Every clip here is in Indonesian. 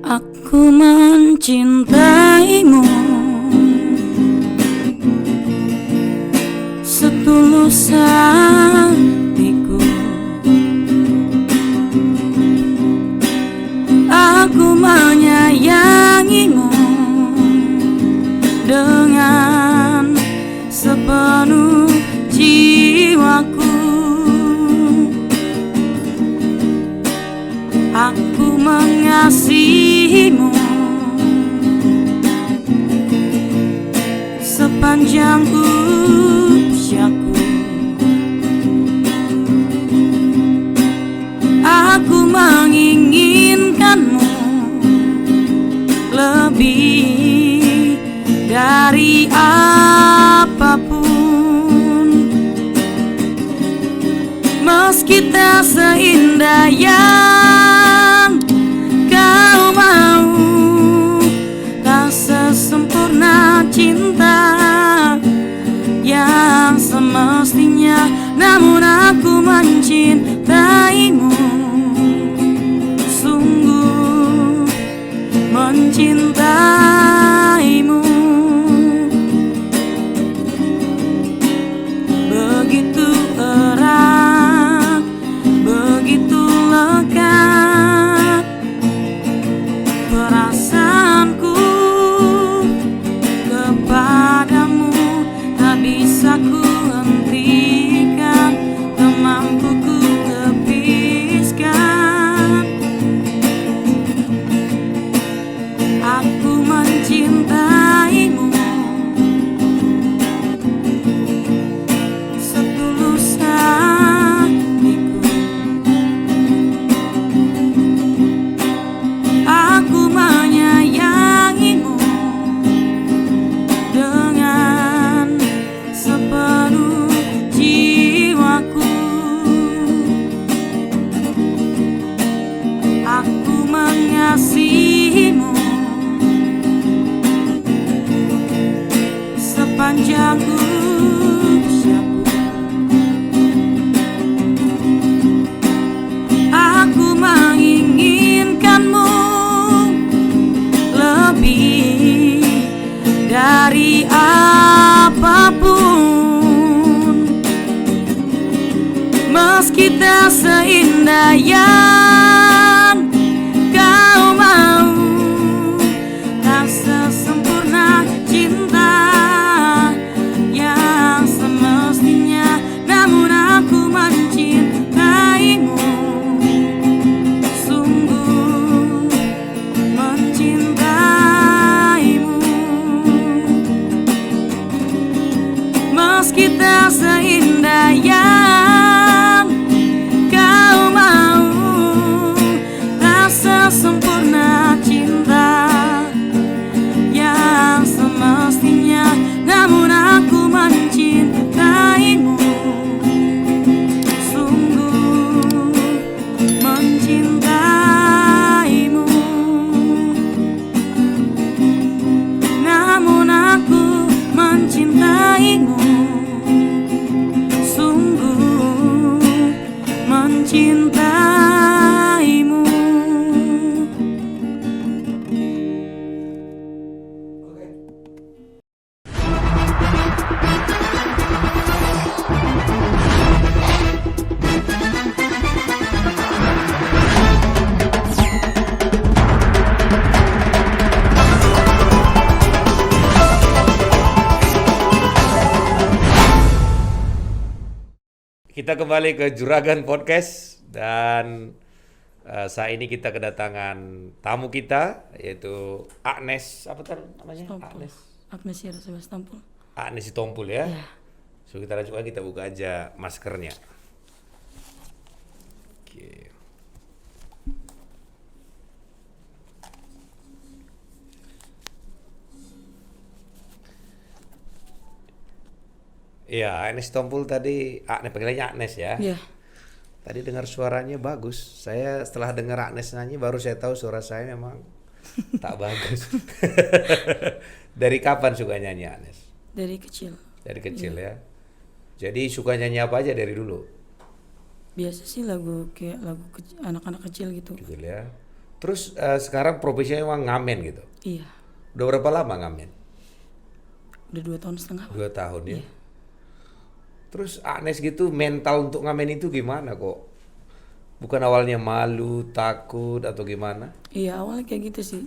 Aku mencintaimu setulus hatiku. Aku menyayangimu dengan sepenuh jiwaku. Aku mengasihimu sepanjang usiaku. Aku menginginkanmu lebih dari apapun. Meski tak seindah yang kau mau, tak sesempurna cinta yang semestinya, namun aku mencintaimu, sungguh mencintaimu. Begitu erat, begitu lekat perasaanku kepadamu. Tak bisa ku hentikan, tak mampu ku tepiskan. Aku mencintaimu setulus hatiku. Aku menyayangimu dengan sepenuh jiwaku. Aku mengasihimu sepanjang usiaku. Aku menginginkanmu lebih dari apapun. Meski tak seindah yang kau mau, tak sesempurna cinta yang semestinya, namun aku mencintaimu, sungguh mencintaimu. Meski tak seindah yang kau mau, tak sesempurna cinta yang semestinya, namun aku mencintaimu, sungguh mencintaimu. Namun aku mencintaimu, sungguh mencintaimu. Kita kembali ke Juragan Podcast dan saat ini kita kedatangan tamu kita yaitu Agnes, apa tadi namanya? Stompul. Agnes Irasewa Stompul. Agnes Stompul ya. Ya. So kita lanjutkan, kita buka aja maskernya. Iya, Agnes Tompul tadi, panggilannya Agnes ya. Iya. Tadi dengar suaranya bagus. Saya setelah dengar Agnes nyanyi baru saya tahu suara saya memang tak bagus. Dari kapan suka nyanyi Agnes? Dari kecil. Dari kecil ya. Jadi suka nyanyi apa aja dari dulu? Biasa sih lagu kayak anak-anak kecil gitu. Kecil ya. Terus sekarang profesinya memang ngamen gitu. Iya. Udah berapa lama ngamen? Udah 2 tahun setengah. 2 tahun ya. Terus Agnes gitu mental untuk ngamen itu gimana kok? Bukan awalnya malu, takut atau gimana? Iya, awalnya kayak gitu sih.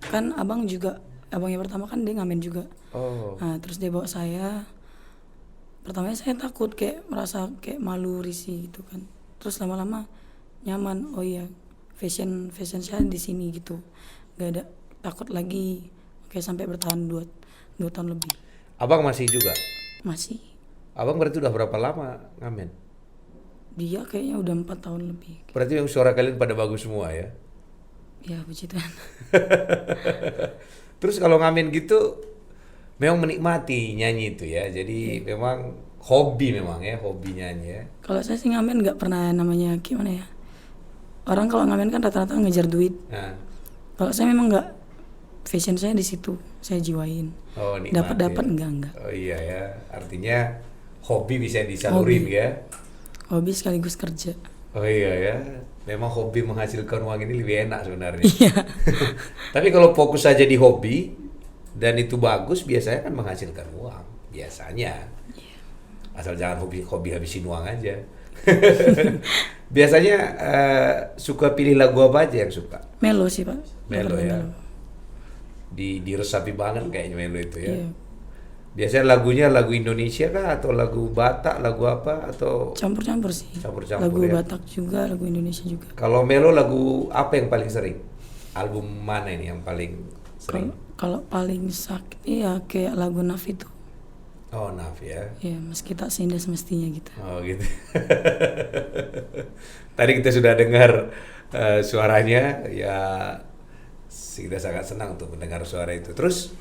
Kan abangnya pertama kan dia ngamen juga. Oh. Nah, terus dia bawa saya. Pertamanya saya takut, kayak merasa kayak malu, risih gitu kan. Terus lama-lama nyaman. Oh iya, fashion saya di sini gitu. Gak ada takut lagi. Oke, sampai bertahan 2 tahun lebih. Abang masih juga? Masih. Abang berarti udah berapa lama ngamen? Dia kayaknya udah 4 tahun lebih. Berarti yang suara kalian pada bagus semua ya? Ya, puji Tuhan. Terus kalau ngamen gitu memang menikmati nyanyi itu ya. Jadi memang hobi nyanyi ya. Kalau saya sih ngamen nggak pernah namanya gimana ya. Orang kalau ngamen kan rata-rata ngejar duit. Nah. Kalau saya memang nggak, fashion saya di situ, saya jiwain. Oh, nikmati Dapat ya. enggak. Oh iya ya. Artinya hobi bisa disalurin ya. Hobi sekaligus kerja. Oh iya ya. Memang hobi menghasilkan uang ini lebih enak sebenarnya. Iya. Tapi kalau fokus saja di hobi dan itu bagus, biasanya kan menghasilkan uang. Biasanya. Asal jangan hobi habisin uang aja. Biasanya suka pilih lagu apa aja yang suka? Melo sih, Pak. Melo ya. Melo. Diresapi banget kayaknya Melo itu ya. Iya. Biasanya lagunya lagu Indonesia kah atau lagu Batak, lagu apa atau Campur-campur sih. Campur-campur Lagu ya. Batak juga, lagu Indonesia juga. Kalau Melo lagu apa yang paling sering? Album mana ini yang paling sering? Kalau paling sakit ya kayak lagu Naf itu. Oh, Naf ya. Ya, meski tak seindah semestinya gitu. Oh gitu. Tadi kita sudah dengar suaranya, ya kita sangat senang untuk mendengar suara itu. Terus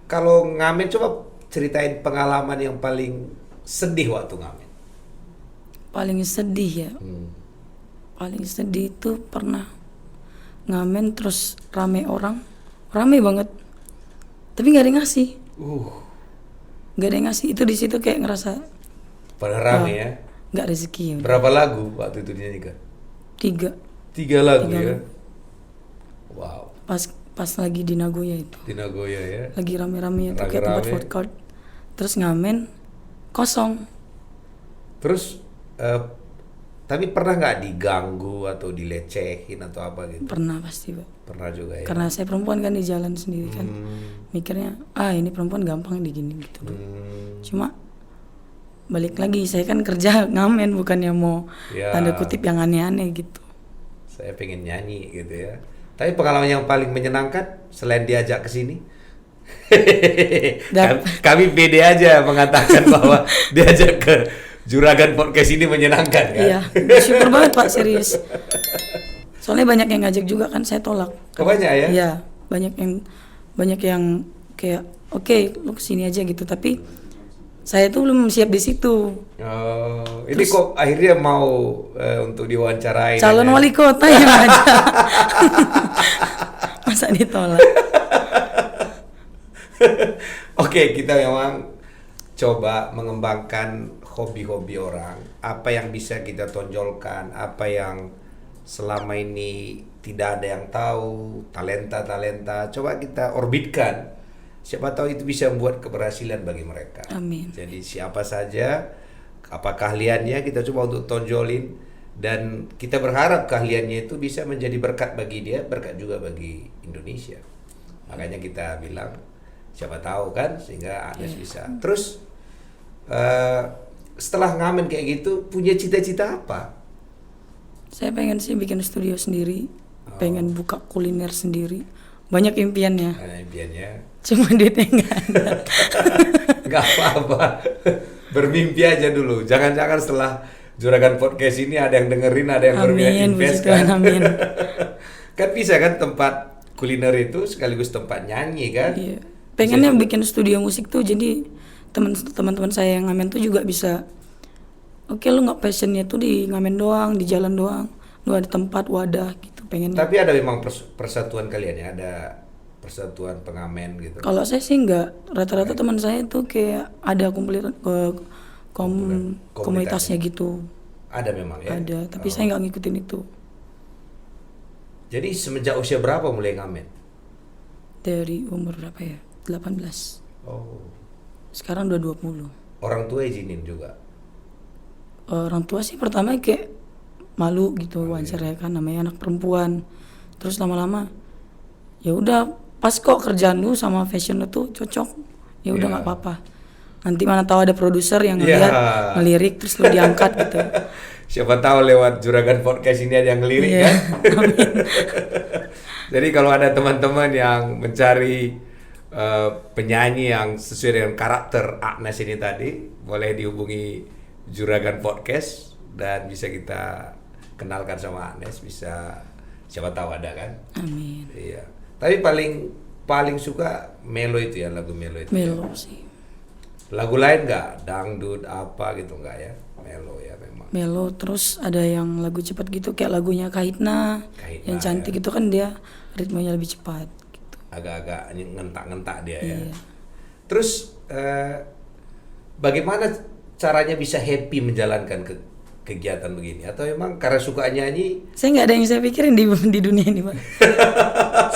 kalau ngamen, coba ceritain pengalaman yang paling sedih waktu ngamen. Paling sedih ya. Paling sedih itu pernah ngamen terus rame banget. Tapi nggak ada yang ngasih. Nggak ada yang ngasih. Itu di situ kayak ngerasa Pada rame ya. nggak rezeki ya. Berapa lagu waktu itu dinyanyikan? 3. 3 lagu ya. Wow. Pas lagi di Nagoya itu. Di Nagoya ya. Lagi rame-rame itu kayak tempat Rame-rame. food court. Terus ngamen kosong. Terus tapi pernah nggak diganggu atau dilecehin atau apa gitu? Pernah pasti, Pak. Pernah juga ya. Karena saya perempuan kan di jalan sendiri kan. Mikirnya, ini perempuan gampang digini gitu. Cuma balik lagi, saya kan kerja ngamen, bukannya mau Ya. tanda kutip yang aneh-aneh gitu. Saya pengen nyanyi gitu ya. Tapi pengalaman yang paling menyenangkan selain diajak ke sini, kami pede aja mengatakan bahwa diajak ke Juragan Podcast ini menyenangkan kan? Iya, bersyukur banget Pak, serius. Soalnya banyak yang ngajak juga kan, saya tolak. Oh, banyak ya? Iya, banyak yang kayak oke, lu kesini aja gitu, tapi saya tuh belum siap di situ. Oh, ini kok akhirnya mau untuk diwawancarai? Calon wali kota yang ada. Masa ditolak? Oke, kita memang coba mengembangkan hobi-hobi orang. Apa yang bisa kita tonjolkan, apa yang selama ini tidak ada yang tahu, talenta-talenta, coba kita orbitkan. Siapa tahu itu bisa membuat keberhasilan bagi mereka. Amin. Jadi siapa saja, apa keahliannya kita coba untuk tonjolin, dan kita berharap keahliannya itu bisa menjadi berkat bagi dia, berkat juga bagi Indonesia. Makanya kita bilang siapa tahu kan, sehingga Agnes bisa. Terus setelah ngamen kayak gitu, punya cita-cita apa? Saya pengen sih bikin studio sendiri, pengen buka kuliner sendiri. Banyak impiannya. Impiannya. Cuma duitnya nggak ada. Nggak apa-apa. Bermimpi aja dulu. Jangan-jangan setelah Juragan Podcast ini ada yang dengerin, ada yang berminat invest kan. Amin. Kan bisa kan tempat kuliner itu sekaligus tempat nyanyi kan. Iya. Pengennya bikin studio musik tuh jadi teman-teman saya yang ngamen tuh juga bisa, oke lu nggak passionnya tuh di ngamen doang, di jalan doang, lu ada tempat wadah gitu pengennya. Tapi ada memang persatuan kalian ya, ada persatuan pengamen gitu. Kalau saya sih nggak, rata-rata teman saya tuh kayak ada komunitasnya gitu, Ada memang ya. ada, tapi saya nggak ngikutin itu. Jadi semenjak usia berapa mulai ngamen? Dari umur berapa ya? 18. Oh. Sekarang udah 20. Orang tua izinin juga. Orang tua sih pertama kayak malu gitu, wajar ya kan, namanya anak perempuan. Terus lama-lama ya udah pas kok kerjaan lu sama fashion lu tuh cocok, ya udah nggak apa-apa. Nanti mana tahu ada produser yang ngeliat, ngelirik terus lu diangkat gitu. Siapa tahu lewat Juragan Podcast ini ada yang ngelirik kan. Jadi kalau ada teman-teman yang mencari penyanyi yang sesuai dengan karakter Agnes ini tadi, boleh dihubungi Juragan Podcast dan bisa kita kenalkan sama Agnes, bisa siapa tahu ada kan. Amin. Iya. Tapi paling suka melo itu ya, lagu melo itu. Melo sih. Lagu lain nggak? Dangdut apa gitu nggak ya? Melo ya memang. Melo, terus ada yang lagu cepat gitu kayak lagunya Kahitna, yang cantik itu kan dia ritmenya lebih cepat gitu. Agak-agak ngentak-ngentak dia ya. Iya. Terus bagaimana caranya bisa happy menjalankan kegiatan begini? Atau memang karena suka nyanyi? Saya nggak ada yang saya pikirin di dunia ini, Pak.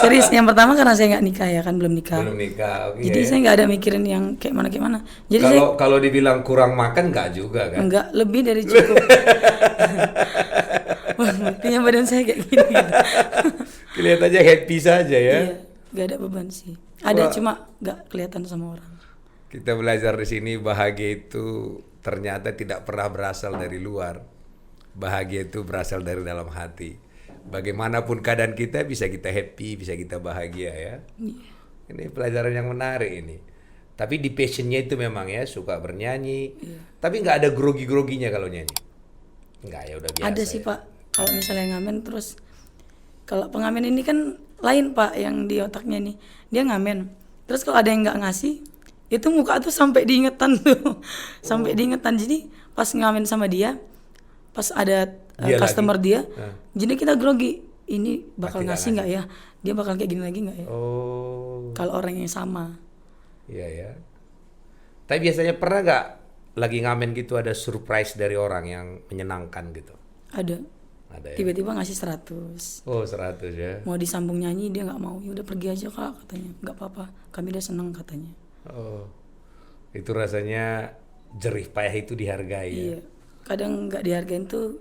Serius, yang pertama karena saya nggak nikah ya kan, belum nikah. Belum nikah, oke. Jadi saya nggak ada mikirin yang kayak mana. Jadi Kalau dibilang kurang makan nggak juga kan? enggak, lebih dari cukup. Wah, buktinya badan saya kayak gini gitu. Kelihatannya happy saja ya. Iya, nggak ada beban sih. Ada cuma nggak kelihatan sama orang. Kita belajar di sini bahagia itu ternyata tidak pernah berasal dari luar. Bahagia itu berasal dari dalam hati. Bagaimanapun keadaan kita bisa kita happy, bisa kita bahagia ya. Iya. Ini pelajaran yang menarik ini. Tapi di passionnya itu memang ya suka bernyanyi. Iya. Tapi nggak ada grogi-groginya kalau nyanyi. Nggak ya, udah biasa. Ada sih ya. Pak, kalau misalnya ngamen terus, kalau pengamen ini kan lain Pak, yang di otaknya nih, dia ngamen. Terus kalau ada yang nggak ngasih, itu muka tuh sampai diingetan tuh, sampai diingetan. Jadi pas ngamen sama dia, pas ada Dia customer lagi. dia, jadi kita grogi, ini bakal Pasti nggak ngasih nggak ya? Dia bakal kayak gini lagi nggak ya? Oh, Kalau orang yang sama, iya ya. Tapi biasanya pernah nggak lagi ngamen gitu ada surprise dari orang yang menyenangkan gitu? ada Ada ya? tiba-tiba ngasih 100. Oh, 100 ya. Mau disambung nyanyi dia nggak mau, ya udah pergi aja Kak katanya, nggak apa-apa, kami udah seneng katanya. Oh, itu rasanya jerih payah itu dihargai ya. Iya, kadang nggak dihargain tuh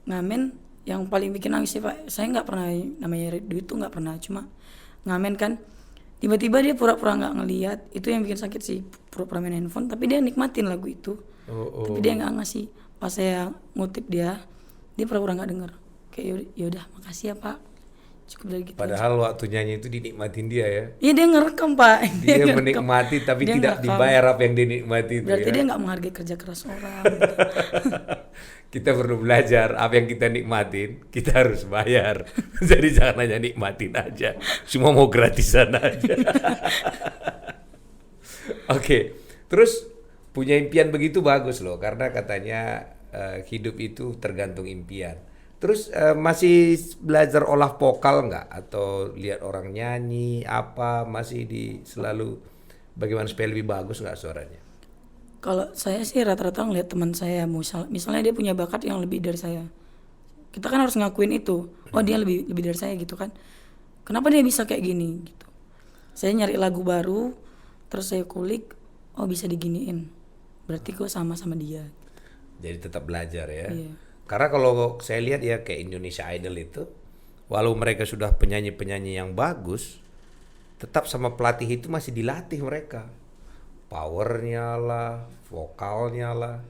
ngamen yang paling bikin nangis sih Pak. Saya nggak pernah namanya duit tuh nggak pernah, cuma ngamen kan tiba-tiba dia pura-pura nggak ngelihat, itu yang bikin sakit sih, pura-pura main handphone tapi dia nikmatin lagu itu. Tapi dia nggak ngasih. Pas saya ngutip dia pura-pura nggak denger, kayak yaudah makasih ya Pak, cukup dari gitu. Padahal waktu nyanyi itu dinikmatin dia ya. Iya, dia ngerekam Pak. Dia ngerekam. menikmati tapi Dia tidak ngerekam. dibayar apa yang dinikmati itu Berarti ya. dia nggak menghargai kerja keras orang. Kita perlu belajar apa yang kita nikmatin, kita harus bayar. Jadi jangan hanya nikmatin aja, semua mau gratisan aja. Oke, terus punya impian begitu bagus loh, karena katanya hidup itu tergantung impian. Terus masih belajar olah vokal nggak? Atau lihat orang nyanyi apa, masih selalu bagaimana supaya lebih bagus nggak suaranya? Kalau saya sih rata-rata ngeliat teman saya, misalnya dia punya bakat yang lebih dari saya, kita kan harus ngakuin itu. Oh dia lebih dari saya gitu kan. Kenapa dia bisa kayak gini gitu. Saya nyari lagu baru, terus saya kulik, oh bisa diginiin. Berarti gue sama dia. Jadi tetap belajar ya. Iya. Karena kalau saya lihat ya kayak Indonesia Idol itu, walau mereka sudah penyanyi-penyanyi yang bagus, tetap sama pelatih itu masih dilatih mereka. Powernya lah, vokalnya lah.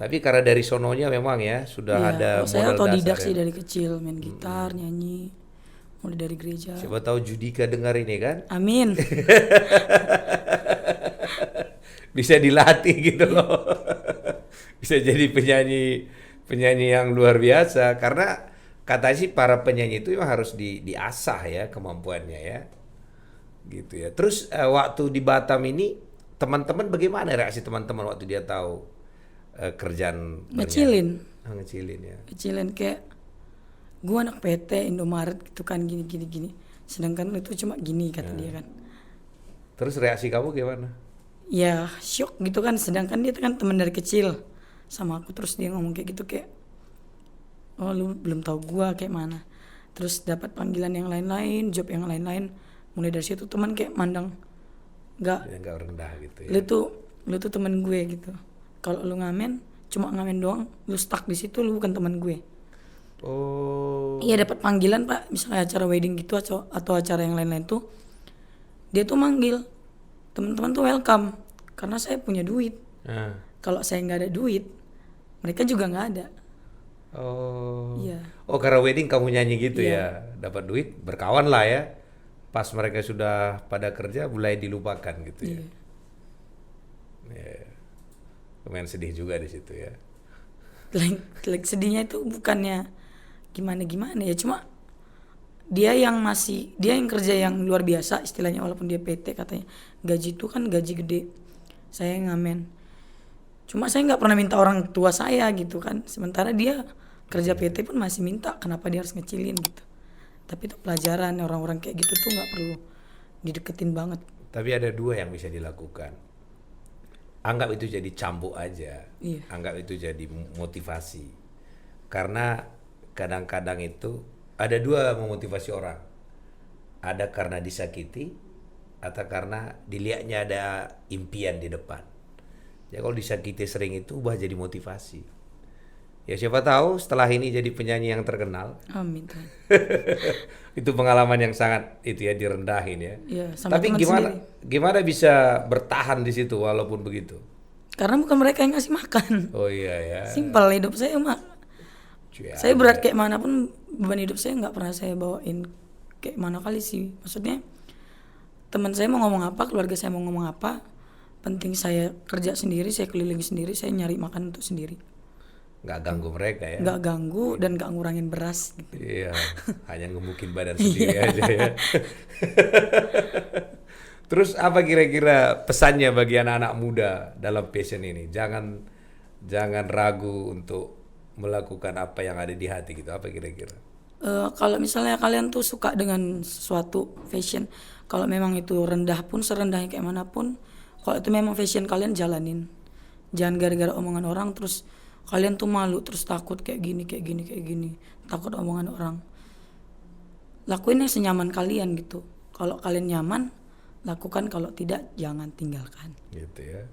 Tapi karena dari sononya memang ya sudah Iya, ada kalau saya modal otodidak dasar sih ya. dari kecil, main gitar, nyanyi, mulai dari gereja. Siapa tahu Judika dengar ini kan, Amin. bisa dilatih gitu loh. Bisa jadi penyanyi yang luar biasa. Karena katanya sih para penyanyi itu memang harus diasah ya kemampuannya ya. Gitu ya. Terus waktu di Batam ini teman-teman bagaimana reaksi teman-teman waktu dia tahu kerjaan bernyanyi? Ngecilin. Ngecilin ya. Kecilan kayak gua anak PT Indomaret gitu kan gini gini gini. Sedangkan itu cuma gini kata dia kan. Terus reaksi kamu gimana? Ya shock gitu kan, sedangkan dia kan teman dari kecil sama aku, terus dia ngomong kayak gitu kayak oh lu belum tahu gua kayak mana. Terus dapat panggilan yang lain-lain, job yang lain-lain, mulai dari situ teman kayak mandang Nggak rendah gitu ya. lu tuh teman gue gitu. Kalau lu ngamen cuma ngamen doang, lu stuck di situ, lu bukan teman gue. Oh. Iya dapat panggilan Pak, misalnya acara wedding gitu atau acara yang lain-lain tuh, dia tuh manggil teman-teman tuh welcome karena saya punya duit. Ah. Kalau saya nggak ada duit, mereka juga nggak ada. Oh. Iya. Oh, karena wedding kamu nyanyi gitu Iya. ya. Dapat duit, berkawan lah ya. Pas mereka sudah pada kerja mulai dilupakan gitu ya. Iya. Ya. Lumayan sedih juga di situ ya. Like sedihnya itu bukannya gimana ya, cuma dia yang kerja yang luar biasa istilahnya, walaupun dia PT katanya gaji itu kan gaji gede, saya ngamen, cuma saya nggak pernah minta orang tua saya gitu kan, sementara dia kerja PT pun masih minta, kenapa dia harus ngecilin gitu. Tapi itu pelajaran, orang-orang kayak gitu tuh nggak perlu dideketin banget. Tapi ada dua yang bisa dilakukan. Anggap itu jadi cambuk aja. Iya. Anggap itu jadi motivasi. Karena kadang-kadang itu ada dua memotivasi orang. Ada karena disakiti atau karena dilihatnya ada impian di depan. Ya kalau disakiti sering itu ubah jadi motivasi. Ya siapa tahu setelah ini jadi penyanyi yang terkenal. Amin Tuhan. Itu pengalaman yang sangat itu ya, direndahin ya. Iya, sama Tapi teman gimana bisa bertahan di situ walaupun begitu? Karena bukan mereka yang ngasih makan. Oh iya ya. Simpel hidup saya mah. Cuy, Saya berat kayak mana pun beban hidup saya nggak pernah saya bawain kayak mana kali sih. Maksudnya teman saya mau ngomong apa, keluarga saya mau ngomong apa, penting saya kerja sendiri, saya keliling sendiri, saya nyari makan untuk sendiri. Nggak ganggu mereka ya. Nggak ganggu dan nggak ngurangin beras gitu. Iya, hanya ngemukin badan sendiri aja ya. Terus apa kira-kira pesannya bagi anak-anak muda dalam passion ini? Jangan ragu untuk melakukan apa yang ada di hati gitu. Apa kira-kira? Kalau misalnya kalian tuh suka dengan suatu fashion, kalau memang itu rendah pun serendahnya kayak manapun, kalau itu memang fashion kalian jalanin. Jangan gara-gara omongan orang terus kalian tuh malu terus takut kayak gini, takut omongan orang. Lakuin yang senyaman kalian gitu. Kalau kalian nyaman, lakukan, kalau tidak jangan tinggalkan. Gitu ya.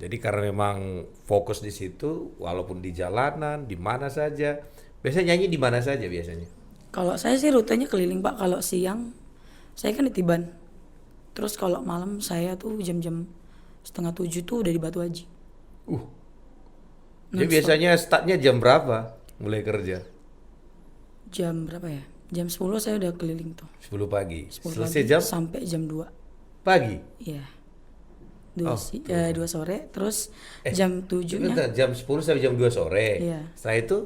Jadi karena memang fokus di situ, walaupun di jalanan, di mana saja. Biasanya nyanyi di mana saja biasanya? Kalau saya sih rutenya keliling Pak. Kalau siang, saya kan di Tiban. Terus kalau malam saya tuh jam-jam 6:30 tuh udah di Batu Haji. Jadi biasanya startnya jam berapa mulai kerja? Jam berapa ya? Jam 10 saya udah keliling tuh. 10 pagi. 10 Selesai pagi jam sampai jam 2. pagi. Iya. 2 sore, terus jam 7-nya Bentar, jam 10 sampai jam 2 sore. Iya. Setelah itu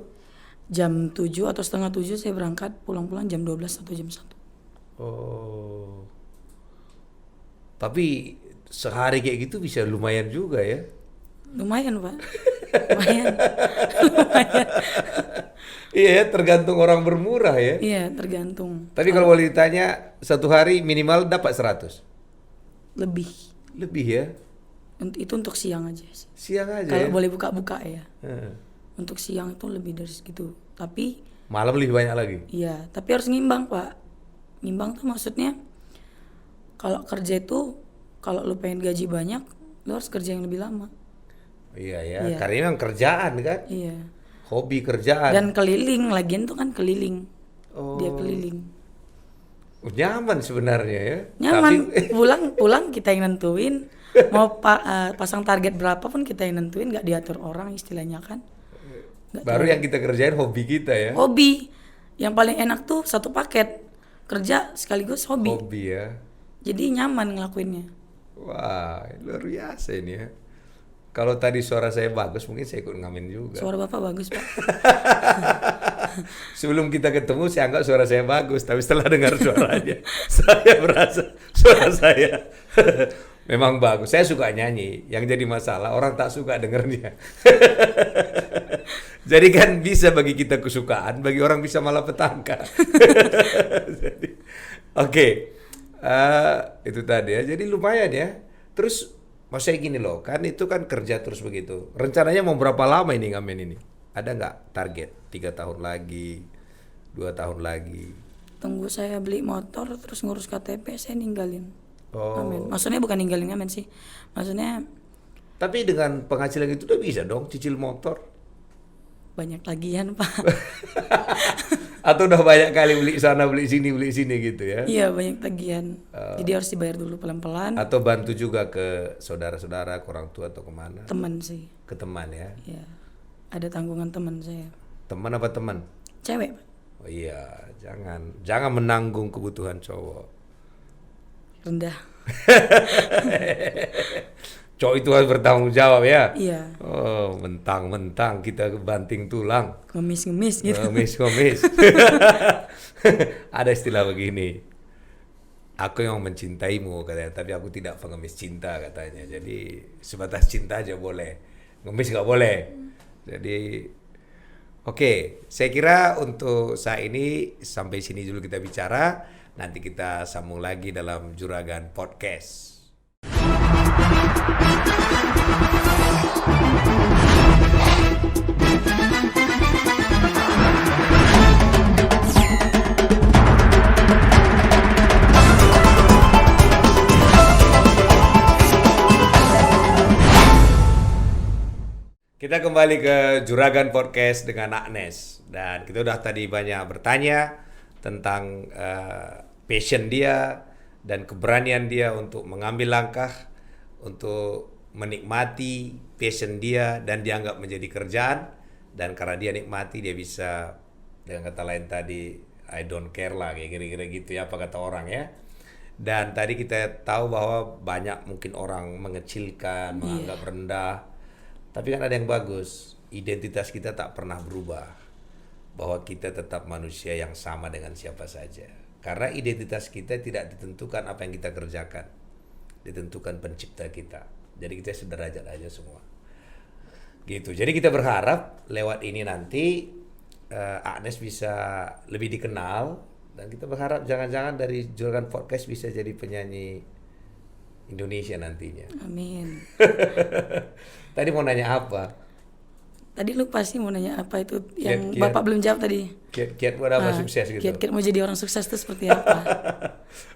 jam 7 atau setengah 7 saya berangkat, pulang-pulang jam 12 atau jam 1. oh. Tapi sehari kayak gitu bisa lumayan juga ya. Lumayan Pak. Lumayan. Iya ya, tergantung orang bermurah ya. Iya, tergantung. Tapi kalau boleh ditanya, satu hari minimal dapat 100? Lebih. Lebih ya? Itu untuk siang aja sih. Siang aja Kalau ya? boleh buka-buka ya. Heeh. Untuk siang itu lebih dari segitu. Tapi Malam lebih banyak lagi? iya, tapi harus ngimbang Pak. Ngimbang tuh maksudnya kalau kerja itu, kalau lu pengen gaji banyak, lu harus kerja yang lebih lama. Iya ya, Iya. karena memang kerjaan kan? Iya. Hobi kerjaan. Dan keliling, lagian tuh kan keliling. Oh. Dia keliling. Nyaman sebenarnya ya. Nyaman. Tapi Pulang kita yang nentuin. Mau pasang target berapa pun kita yang nentuin, nggak diatur orang istilahnya kan. baru yang kita kerjain hobi kita ya. Hobi. Yang paling enak tuh satu paket. Kerja sekaligus hobi. Hobi ya. Jadi nyaman ngelakuinnya. Wah, luar biasa ini ya. Kalau tadi suara saya bagus, mungkin saya ikut ngamen juga. Suara Bapak bagus, Pak. Sebelum kita ketemu, saya anggap suara saya bagus. Tapi setelah dengar suaranya, saya merasa suara saya Memang bagus. Saya suka nyanyi. Yang jadi masalah orang tak suka dengernya. Jadi kan bisa bagi kita kesukaan, bagi orang bisa malah petangka. Jadi, oke. Itu tadi ya. Jadi lumayan ya. Terus maksudnya gini loh, kan itu kan kerja terus begitu. Rencananya mau berapa lama ini ngamen ini? Ada nggak target? 3 tahun lagi, 2 tahun lagi? Tunggu saya beli motor terus ngurus KTP saya ninggalin. Oh. Ngamen. Maksudnya bukan ninggalin ngamen sih. Maksudnya Tapi dengan penghasilan itu udah bisa dong cicil motor. banyak tagihan, Pak. Atau udah banyak kali beli sana beli sini gitu ya? Iya, banyak tagihan. Jadi harus dibayar dulu pelan-pelan. Atau bantu juga ke saudara-saudara, ke orang tua atau kemana? Teman sih. Ke teman ya? Iya. Ada tanggungan teman saya. Teman apa teman? Cewek, Pak. Oh iya, jangan menanggung kebutuhan cowok. Rendah. Cowok itu harus bertanggung jawab ya? Iya. Oh, mentang-mentang kita banting tulang. Ngemis-ngemis gitu. Ngomis-ngomis. Ada istilah begini. Aku yang mencintaimu katanya, tapi aku tidak pengemis cinta katanya. Jadi sebatas cinta aja boleh. Ngemis nggak boleh. Jadi oke, saya kira untuk saat ini sampai sini dulu kita bicara. Nanti kita sambung lagi dalam Juragan Podcast. Kita kembali ke Juragan Podcast dengan Agnes. Dan kita udah tadi banyak bertanya tentang passion dia dan keberanian dia untuk mengambil langkah untuk menikmati passion dia dan dianggap menjadi kerjaan, dan karena dia nikmati dia bisa, dengan kata lain tadi, I don't care lah, kayak kira-kira gitu ya, apa kata orang ya. Dan tadi kita tahu bahwa banyak mungkin orang mengecilkan, menganggap rendah, tapi kan ada yang bagus, identitas kita tak pernah berubah, bahwa kita tetap manusia yang sama dengan siapa saja. Karena identitas kita tidak ditentukan apa yang kita kerjakan, ditentukan pencipta kita. Jadi kita sederajat aja semua. Gitu. Jadi kita berharap lewat ini nanti Agnes bisa lebih dikenal, dan kita berharap jangan-jangan dari Juragan Podcast bisa jadi penyanyi Indonesia nantinya. Amin. Tadi mau nanya apa? Tadi lupa sih mau nanya apa itu yang Kiat-kiat. Bapak belum jawab tadi. Kiat-kiat buat apa sukses gitu? Kiat-kiat mau jadi orang sukses itu seperti apa?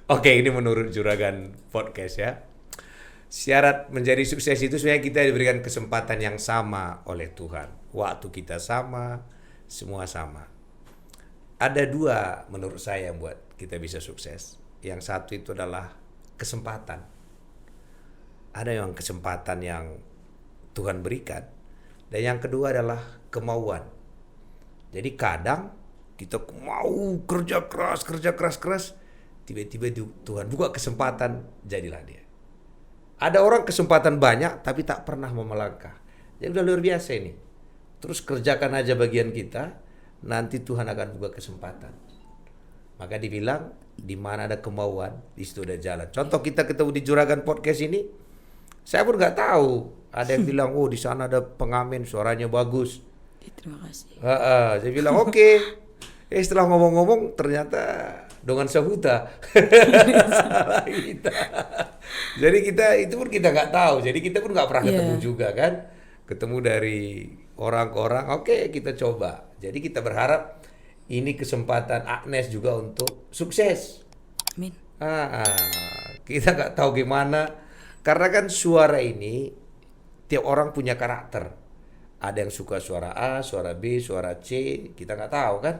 Oke, ini menurut Juragan Podcast ya. Syarat menjadi sukses itu sebenarnya kita diberikan kesempatan yang sama oleh Tuhan. Waktu kita sama, semua sama. Ada dua menurut saya yang buat kita bisa sukses. Yang satu itu adalah kesempatan. Ada yang kesempatan yang Tuhan berikan. Dan yang kedua adalah kemauan. Jadi kadang kita mau kerja keras, tiba-tiba Tuhan buka kesempatan, jadilah dia. Ada orang kesempatan banyak tapi tak pernah mau melangkah. Jadi udah luar biasa ini. Terus kerjakan aja bagian kita, nanti Tuhan akan buka kesempatan. Maka dibilang di mana ada kemauan, di situ ada jalan. Contoh kita ketemu di Juragan Podcast ini, saya pun nggak tahu. Ada yang bilang, oh di sana ada pengamen suaranya bagus. Terima kasih. Saya bilang oke. Setelah ngomong-ngomong ternyata dengan sehuta. Jadi kita itu pun kita nggak tahu. Jadi kita pun nggak pernah ketemu juga kan. Ketemu dari orang ke orang. Oke, kita coba. Jadi kita berharap ini kesempatan Agnes juga untuk sukses. Amin. Kita nggak tahu gimana. Karena kan suara ini tiap orang punya karakter. Ada yang suka suara A, suara B, suara C, kita nggak tahu kan.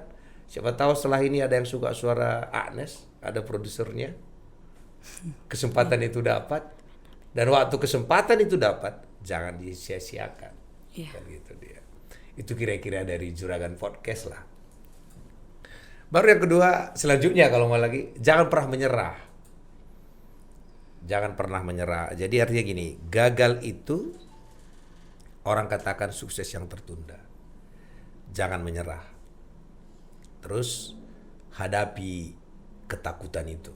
Siapa tahu setelah ini ada yang suka suara Agnes, ada produsernya. Kesempatan itu dapat, dan waktu kesempatan itu dapat, jangan disia-siakan. Kan gitu dia. Itu kira-kira dari Juragan Podcast lah. Baru yang kedua, selanjutnya kalau mau lagi, jangan pernah menyerah. Jangan pernah menyerah. Jadi artinya gini, gagal itu orang katakan sukses yang tertunda. Jangan menyerah. Terus hadapi ketakutan itu.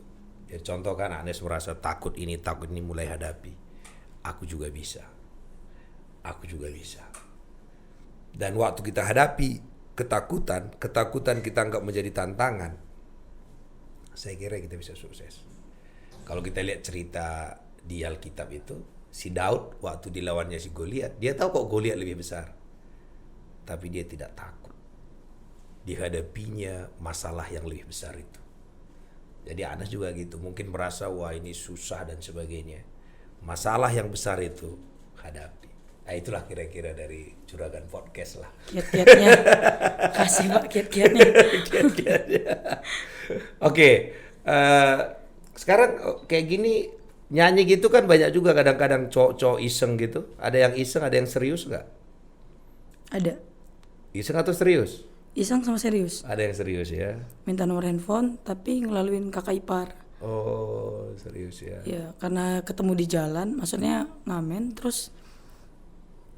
Ya, contoh kan Anes merasa takut ini mulai hadapi. Aku juga bisa. Aku juga bisa. Dan waktu kita hadapi ketakutan kita nggak menjadi tantangan, saya kira kita bisa sukses. Kalau kita lihat cerita di Alkitab itu, si Daud waktu dilawannya si Goliat, dia tahu kok Goliat lebih besar. Tapi dia tidak takut. Dihadapinya masalah yang lebih besar itu. Jadi Anas juga gitu, mungkin merasa wah ini susah dan sebagainya. Masalah yang besar itu hadapi. Nah, itulah kira-kira dari Juragan Podcast lah. Kiat-kiatnya. Kasih Pak kiat-kiatnya. Kiat-kiatnya. Oke, sekarang kayak gini nyanyi gitu kan banyak juga kadang-kadang cowok-cowok iseng gitu. Ada yang iseng, ada yang serius nggak? Ada. Iseng atau serius? Iseng sama serius. Ada yang serius ya. Minta nomor handphone tapi ngelaluin kakak ipar. Oh, serius ya. Ya, karena ketemu di jalan, maksudnya ngamen, terus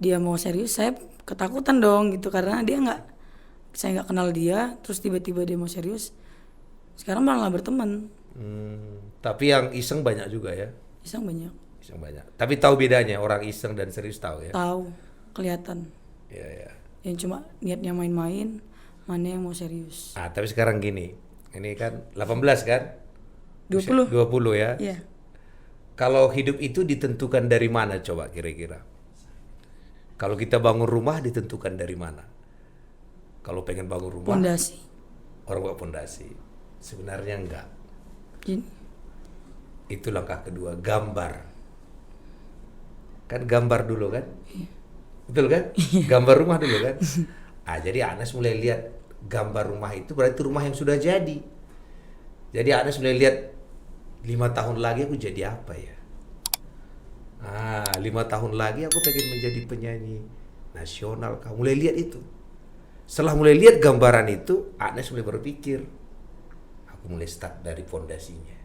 dia mau serius, saya ketakutan dong gitu karena saya nggak kenal dia, terus tiba-tiba dia mau serius. Sekarang malah berteman. Tapi yang iseng banyak juga ya. Iseng banyak. Iseng banyak. Tapi tahu bedanya orang iseng dan serius tahu ya. Tahu, kelihatan. Iya ya. Yang cuma niatnya main-main, mana yang mau serius. Ah, tapi sekarang gini. Ini kan 18 kan? 20. 20 ya. Iya. Kalau hidup itu ditentukan dari mana coba kira-kira? Kalau kita bangun rumah ditentukan dari mana? Kalau pengen bangun rumah, Pondasi. orang buat pondasi. Sebenarnya enggak. Gini. Itu langkah kedua, gambar. Kan gambar dulu kan? Betul kan? Gambar rumah dulu kan? Ah, jadi Anas mulai lihat gambar rumah itu berarti rumah yang sudah jadi. Jadi Anas mulai lihat 5 tahun lagi aku jadi apa ya? 5 tahun lagi aku pengen menjadi penyanyi nasional. Kamu mulai lihat itu. Setelah mulai lihat gambaran itu, Anes mulai berpikir, aku mulai start dari fondasinya.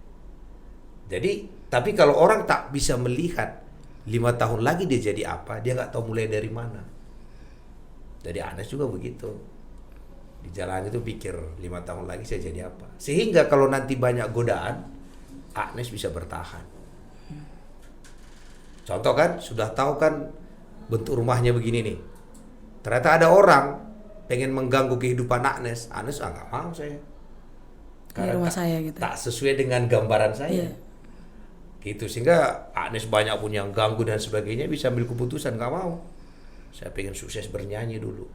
Jadi, tapi kalau orang tak bisa melihat 5 tahun lagi dia jadi apa, dia nggak tahu mulai dari mana. Jadi Anes juga begitu. Di jalan itu pikir 5 tahun lagi saya jadi apa. Sehingga kalau nanti banyak godaan, Anes bisa bertahan. Contoh kan, sudah tahu kan bentuk rumahnya begini nih. Ternyata ada orang pengen mengganggu kehidupan Anes nggak mau saya. Kayak rumah saya gitu. Tak sesuai dengan gambaran saya. Iya. Gitu, sehingga Anes banyak pun yang ganggu dan sebagainya bisa ambil keputusan, nggak mau. Saya pengen sukses bernyanyi dulu.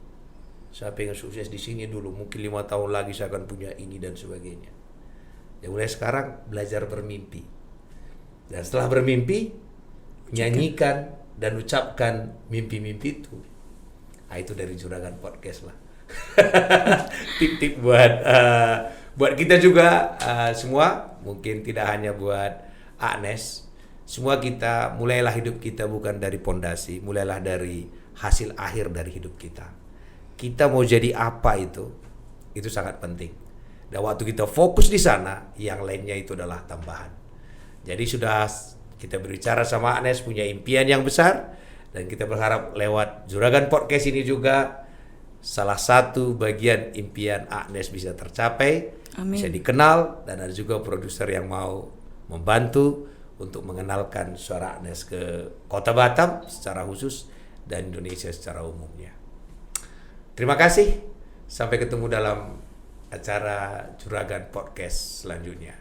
Saya pengen sukses di sini dulu. Mungkin 5 tahun lagi saya akan punya ini dan sebagainya. Ya mulai sekarang belajar bermimpi. Dan setelah bermimpi, nyanyikan dan ucapkan mimpi-mimpi itu. Nah, itu dari Juragan Podcast lah. Tip-tip buat kita juga semua, mungkin tidak hanya buat Anes, semua kita mulailah hidup kita bukan dari pondasi, mulailah dari hasil akhir dari hidup kita. Kita mau jadi apa itu sangat penting. Dan waktu kita fokus di sana, yang lainnya itu adalah tambahan. Jadi sudah kita berbicara sama Anes punya impian yang besar, dan kita berharap lewat Juragan Podcast ini juga salah satu bagian impian Anes bisa tercapai, Amin. bisa dikenal, dan ada juga produser yang mau membantu untuk mengenalkan suara Anes ke Kota Batam secara khusus dan Indonesia secara umumnya. Terima kasih, sampai ketemu dalam acara Juragan Podcast selanjutnya.